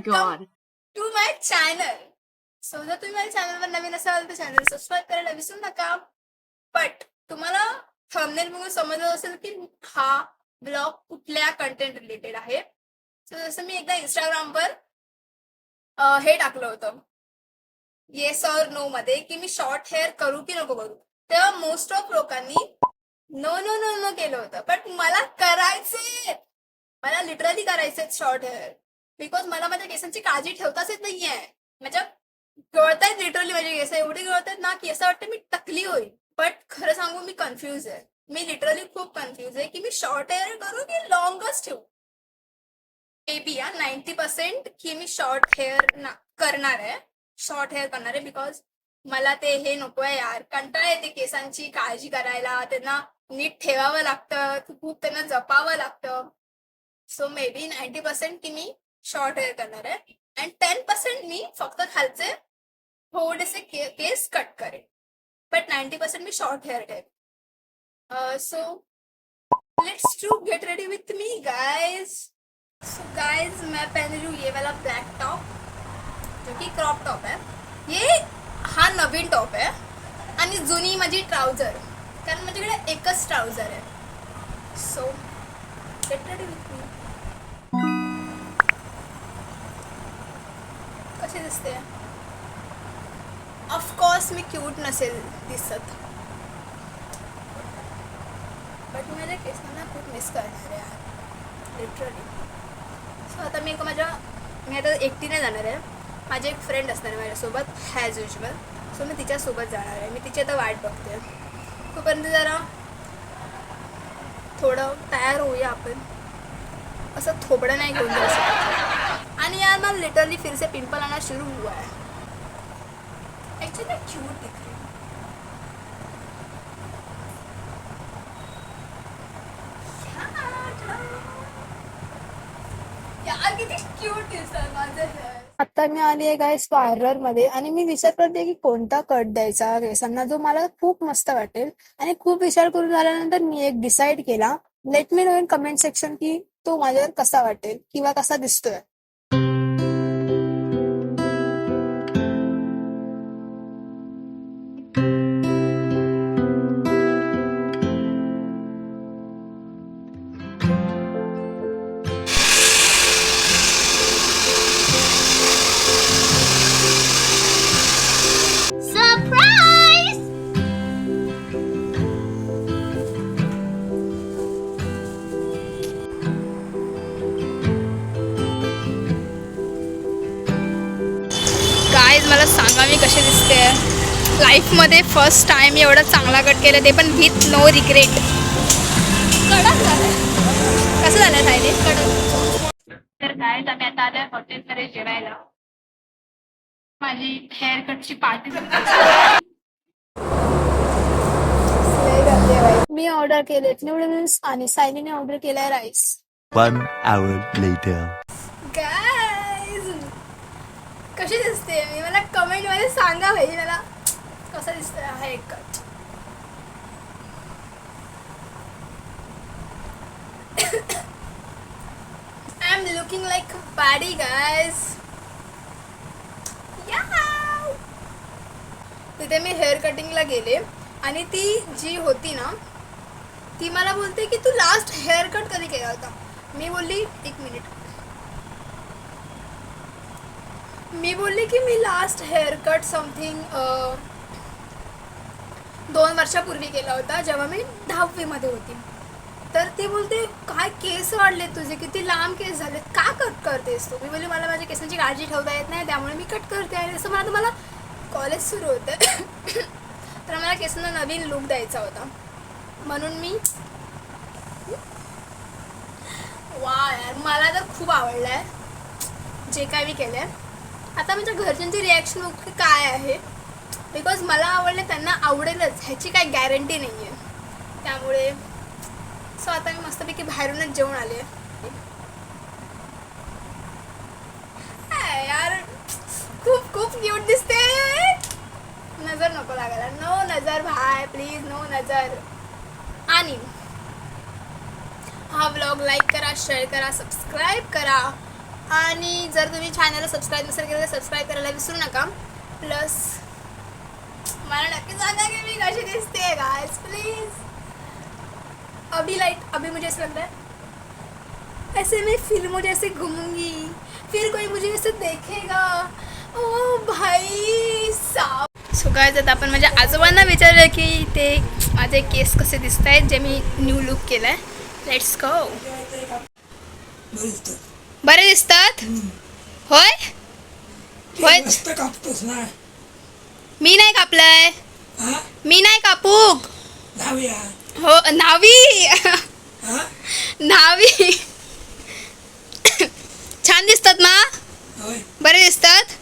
god. To my channel. So जर तुम्ही माझ्या चॅनलवर नवीन असाल तर चॅनल सबस्क्राईब करायला विसरू नका. बट तुम्हाला थंबनेल बघून समजलं असेल की हा ब्लॉग कुठल्या कंटेंट रिलेटेड आहे. सो जसं मी एकदा इंस्टाग्रामवर हे टाकलं होतं येस और नो मध्ये की मी शॉर्ट हेअर करू की नको करू, तेव्हा मोस्ट ऑफ लोकांनी नो नो नो नो केलं होतं. बट मला करायचे, मला लिटरली करायचे शॉर्ट हेअर. बिकॉज मला माझ्या केसांची काळजी ठेवताच येत नाहीये. म्हणजे गळतायत लिटरली माझे केस, एवढे गळतायत ना की असं वाटतं मी टकली होईल. बट खरं सांगू मी कन्फ्युज आहे. मी लिटरली खूप कन्फ्युज आहे की मी शॉर्ट हेअर करू की लॉंगच ठेवू. मे बी 90% की मी शॉर्ट हेअर करणार आहे, शॉर्ट हेअर करणार आहे. बिकॉज मला ते हे नको आहे यार, कंटाळा येते केसांची काळजी करायला, त्यांना नीट ठेवावं लागतं, खूप त्यांना जपावं लागतं. सो मे बी 90% की मी शॉर्ट हेअर करणार आहे अँड 10% मी फक्त खालचे थोडेसे केस कट करेन. बट 90% मी शॉर्ट हेअर ठेव. So let's to get ready with me guys. So guys मैं पहन रही हूँ ये वाला ब्लैक टॉप जो कि क्रॉप टॉप है. ये हा नवीन टॉप आहे आणि जुनी माझी ट्राउजर, कारण माझ्याकडे एकच ट्राउजर आहे. सो गेट रेडी विथ मी. कशी दिसते? ऑफकोर्स मी क्यूट नसेल दिसत, बट मी माझ्या केसांना खूप मिस करणार आहे यार, लिटरली. सो आता मी आता एकटीने जाणार आहे. माझी एक फ्रेंड असणार आहे माझ्यासोबत ॲज युजल. सो मी तिच्यासोबत जाणार आहे. मी तिची आता वाट बघते. तोपर्यंत जरा थोडं तयार होऊया आपण. असं थोबडं नाही घेऊन जाऊ शकत. आणि यार मला लिटरली फिर से पिंपल आना शुरू हुआ है. एक्चुअली क्यूट दिख रही हूँ. यार किती क्यूट दिसतात माझे हेअर. आता मी आली आहे गाईस पार्लर मध्ये आणि मी विचार करते की कोणता कट द्यायचा केसांना जो मला खूप मस्त वाटेल. आणि खूप विचार करून झाल्यानंतर मी एक डिसाईड केला. Let me know in comment section की तो माझ्यावर कसा वाटेल किंवा कसा दिसतोय. Surprise! गाईज मला सांगा मी कशी दिसते. लाईफमध्ये फर्स्ट टाइम एवढा चांगला कट केलं, ते पण विथ नो रिग्रेट. कडक झालं. कसं झालं थायले कडक. तर गाईज आम्ही आता आल्या हॉटेलमध्ये जेवायला. माझी हेअर कटची पार्टी. मी ऑर्डर केलेत नूडल्स आणि सायलीने ऑर्डर केलाय राईस. 1 hour later. गाईज कशी दिसते मी, मला कमेंट मध्ये सांगा भाई मला कसा दिसतोय हा hair cut. I am looking like buddy guys. तिथे मी हेअर कटिंगला गेले आणि ती जी होती ना ती मला बोलते की तू लास्ट हेअर कट कधी केला होता. मी बोलली एक मिनिट. मी बोलली की मी लास्ट हेअर कट समथिंग 2 वर्षापूर्वी केला होता जेव्हा मी 10वी मध्ये होती. तर ती बोलते काय केस वाढले तुझे, किती लांब केस झाले, का कट करतेस तू. मी बोलली मला माझ्या केसांची काळजी ठेवता येत नाही त्यामुळे मी कट करते. आणि असं मला कॉलेज सुरू होतं तर मला केसांना नवीन लुक द्यायचा होता म्हणून मी वा यार मला तर खूप आवडलं आहे जे काय मी केलं आहे. आता माझ्या घरच्यांची रिॲक्शन काय आहे, बिकॉज मला आवडलं त्यांना आवडेलच ह्याची काही गॅरंटी नाही आहे. त्यामुळे सो आता मी मस्तपैकी बाहेरूनच जेवण आले. यार खूप खूप क्यूट दिसते. नजर नको लागायला. नो नजर भाई प्लीज, नो नजर. आणि हा व्लॉग लाईक करा, शेअर करा, सबस्क्राईब करा आणि जर तुम्ही चॅनलला सबस्क्राईब नसेल केलं तर सबस्क्राईब करायला विसरू नका. प्लस मला नक्की सांगा की मी कशी दिसते गाइस प्लीज. अभी मुझे ऐसा लग रहा है ऐसे मैं फिल्मों जैसे घूमूंगी, फिर कोई मुझे ऐसे देखेगा. ओ भाई साहब. सो गाइस आता आपण माझ्या आजोबांना विचारलं की ते माझे केस कसे दिसत आहेत जे मी न्यू लुक केलं आहे. Let's go. बरे दिसतात. होय होय. मस्त कापतोस ना. मी नाही कापलंय. हा मी नाही कापूक. जाऊया. हो न्हावी. हा न्हावी. छान दिसतात ना. होय बरे दिसतात.